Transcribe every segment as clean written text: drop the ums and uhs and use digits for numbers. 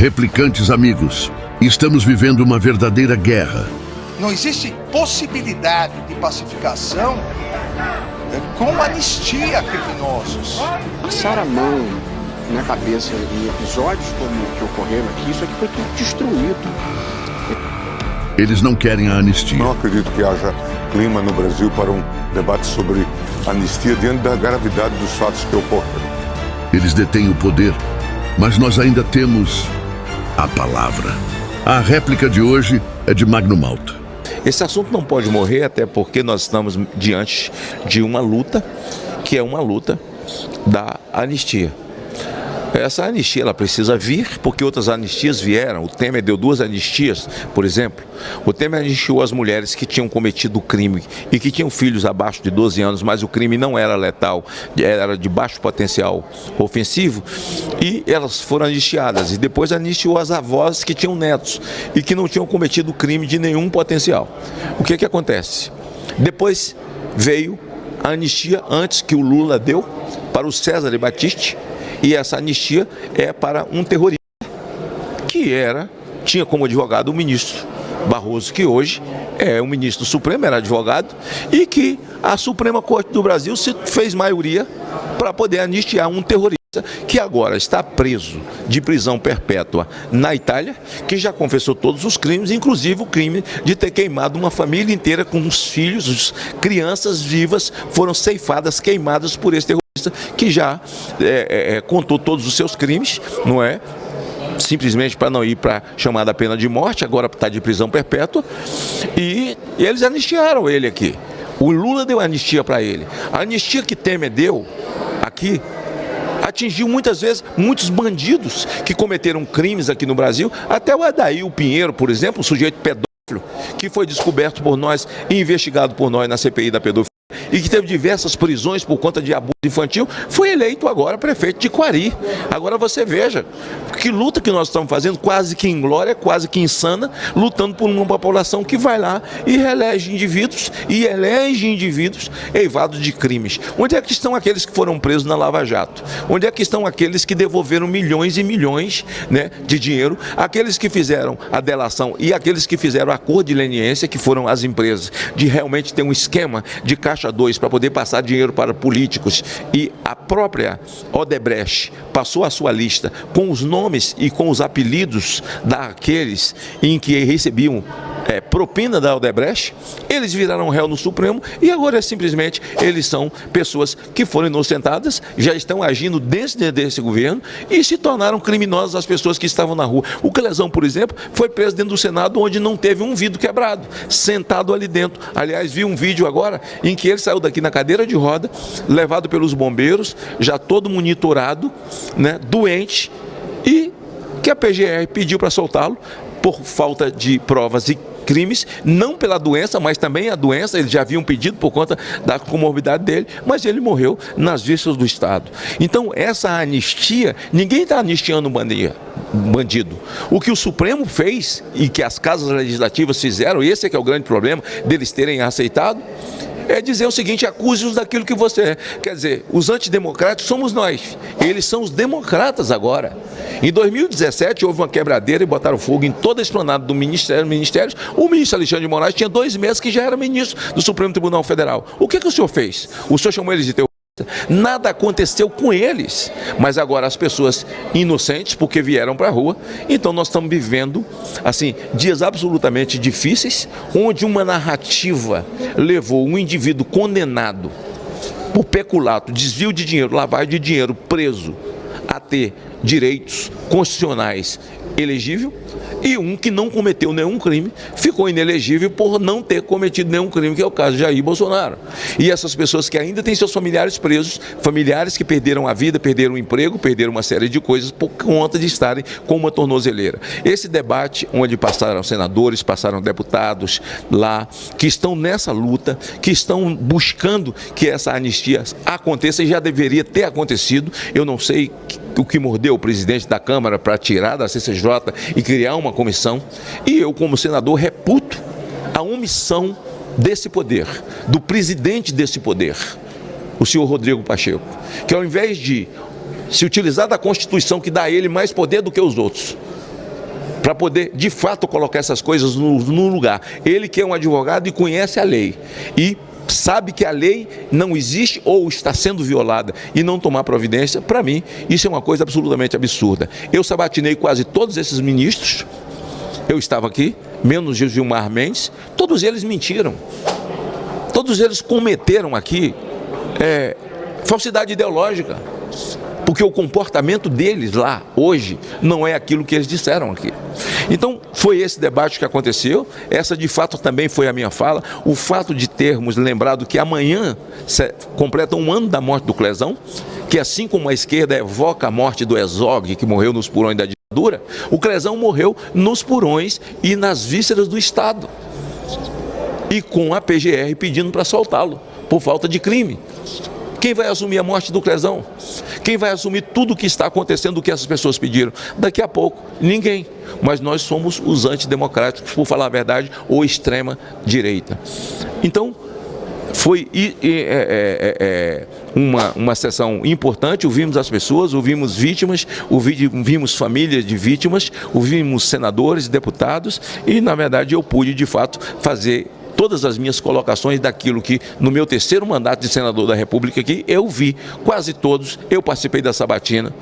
Replicantes amigos, estamos vivendo uma verdadeira guerra. Não existe possibilidade de pacificação com anistia a criminosos. Passar a mão na cabeça em episódios como o que ocorreram aqui, isso aqui foi tudo destruído. Eles não querem a anistia. Não acredito que haja clima no Brasil para um debate sobre anistia diante da gravidade dos fatos que ocorreram. Eles detêm o poder, mas nós ainda temos a palavra. A réplica de hoje é de Magno Malta. Esse assunto não pode morrer, até porque nós estamos diante de uma luta, que é uma luta da anistia. Essa anistia ela precisa vir, porque outras anistias vieram. O Temer deu 2 anistias, por exemplo. O Temer anistiou as mulheres que tinham cometido crime e que tinham filhos abaixo de 12 anos, mas o crime não era letal, era de baixo potencial ofensivo, e elas foram anistiadas. E depois anistiou as avós que tinham netos e que não tinham cometido crime de nenhum potencial. O que acontece? Depois veio a anistia antes que o Lula deu para o César de Batiste. E essa anistia é para um terrorista que tinha como advogado o ministro Barroso, que hoje é o ministro Supremo, era advogado, e que a Suprema Corte do Brasil se fez maioria para poder anistiar um terrorista que agora está preso de prisão perpétua na Itália, que já confessou todos os crimes, inclusive o crime de ter queimado uma família inteira com os filhos, crianças vivas foram ceifadas, queimadas por esse terrorista, que já contou todos os seus crimes, não é? Simplesmente para não ir para chamada pena de morte, agora está de prisão perpétua, e eles anistiaram ele aqui. O Lula deu anistia para ele. A anistia que Temer deu aqui atingiu muitas vezes muitos bandidos que cometeram crimes aqui no Brasil, até o Adair Pinheiro, por exemplo, um sujeito pedófilo, que foi descoberto por nós e investigado por nós na CPI da pedofilia, e que teve diversas prisões por conta de abuso infantil, foi eleito agora prefeito de Quari. Agora você veja que luta que nós estamos fazendo, quase que inglória, quase que insana, lutando por uma população que vai lá e elege indivíduos eivados de crimes. Onde é que estão aqueles que foram presos na Lava Jato? Onde é que estão aqueles que devolveram milhões e milhões, né, de dinheiro? Aqueles que fizeram a delação e aqueles que fizeram a acordo de leniência, que foram as empresas, de realmente ter um esquema de caixa 2 para poder passar dinheiro para políticos, e a própria Odebrecht passou a sua lista com os nomes e com os apelidos daqueles em que recebiam propina da Odebrecht. Eles viraram réu no Supremo e agora simplesmente eles são pessoas que foram inocentadas, já estão agindo dentro desse governo e se tornaram criminosos as pessoas que estavam na rua. O Clezão, por exemplo, foi preso dentro do Senado, onde não teve um vidro quebrado, sentado ali dentro. Aliás, vi um vídeo agora em que ele saiu daqui na cadeira de roda, levado pelos bombeiros, já todo monitorado, né, doente, e que a PGR pediu para soltá-lo por falta de provas e crimes, não pela doença, mas também a doença, eles já haviam pedido por conta da comorbidade dele, mas ele morreu nas vistas do Estado. Então, essa anistia, ninguém está anistiando bandido. O que o Supremo fez e que as casas legislativas fizeram, esse é que é o grande problema deles terem aceitado, é dizer o seguinte: acuse-os daquilo que você é. Quer dizer, os antidemocráticos somos nós, eles são os democratas agora. Em 2017 houve uma quebradeira e botaram fogo em toda a esplanada do ministérios. O ministro Alexandre de Moraes tinha 2 meses que já era ministro do Supremo Tribunal Federal. O que o senhor fez? O senhor chamou eles de terroristas? Nada aconteceu com eles, mas agora as pessoas inocentes, porque vieram para a rua. Então nós estamos vivendo assim dias absolutamente difíceis, onde uma narrativa levou um indivíduo condenado por peculato, desvio de dinheiro, lavagem de dinheiro, preso, a ter direitos constitucionais elegível, e um que não cometeu nenhum crime ficou inelegível por não ter cometido nenhum crime, que é o caso de Jair Bolsonaro. E essas pessoas que ainda têm seus familiares presos, familiares que perderam a vida, perderam o emprego, perderam uma série de coisas por conta de estarem com uma tornozeleira. Esse debate, onde passaram senadores, passaram deputados lá, que estão nessa luta, que estão buscando que essa anistia aconteça, e já deveria ter acontecido. Eu não sei o que mordeu o presidente da Câmara para tirar da CCJ e criar uma comissão, e eu, como senador, reputo a omissão desse poder, do presidente desse poder, o senhor Rodrigo Pacheco, que ao invés de se utilizar da Constituição, que dá a ele mais poder do que os outros, para poder, de fato, colocar essas coisas no lugar. Ele que é um advogado e conhece a lei e sabe que a lei não existe ou está sendo violada e não tomar providência, para mim, isso é uma coisa absolutamente absurda. Eu sabatinei quase todos esses ministros, eu estava aqui, menos Gilmar Mendes, todos eles mentiram. Todos eles cometeram aqui falsidade ideológica, porque o comportamento deles lá, hoje, não é aquilo que eles disseram aqui. Então, foi esse debate que aconteceu, essa de fato também foi a minha fala, o fato de termos lembrado que amanhã completa um ano da morte do Clezão, que assim como a esquerda evoca a morte do Herzog, que morreu nos porões da ditadura, o Clezão morreu nos porões e nas vísceras do Estado, e com a PGR pedindo para soltá-lo, por falta de crime. Quem vai assumir a morte do Clezão? Quem vai assumir tudo o que está acontecendo, o que essas pessoas pediram? Daqui a pouco, ninguém. Mas nós somos os antidemocráticos, por falar a verdade, ou extrema direita. Então, foi uma sessão importante, ouvimos as pessoas, ouvimos vítimas, ouvimos famílias de vítimas, ouvimos senadores, deputados e, na verdade, eu pude, de fato, fazer todas as minhas colocações daquilo que, no meu terceiro mandato de senador da República aqui, eu vi quase todos, eu participei da sabatina.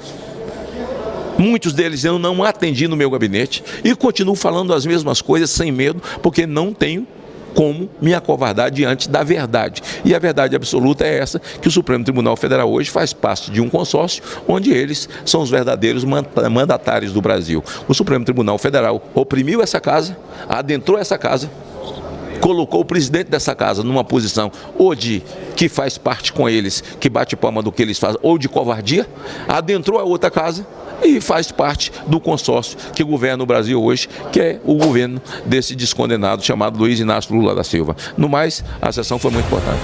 Muitos deles eu não atendi no meu gabinete e continuo falando as mesmas coisas sem medo, porque não tenho como me acovardar diante da verdade. E a verdade absoluta é essa, que o Supremo Tribunal Federal hoje faz parte de um consórcio onde eles são os verdadeiros mandatários do Brasil. O Supremo Tribunal Federal oprimiu essa casa, adentrou essa casa, colocou o presidente dessa casa numa posição ou de que faz parte com eles, que bate palma do que eles fazem, ou de covardia, adentrou a outra casa e faz parte do consórcio que governa o Brasil hoje, que é o governo desse descondenado chamado Luiz Inácio Lula da Silva. No mais, a sessão foi muito importante.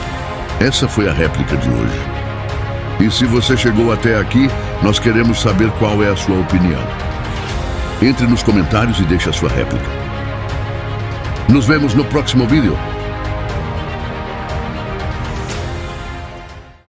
Essa foi a réplica de hoje. E se você chegou até aqui, nós queremos saber qual é a sua opinião. Entre nos comentários e deixe a sua réplica. Nos vemos no próximo vídeo.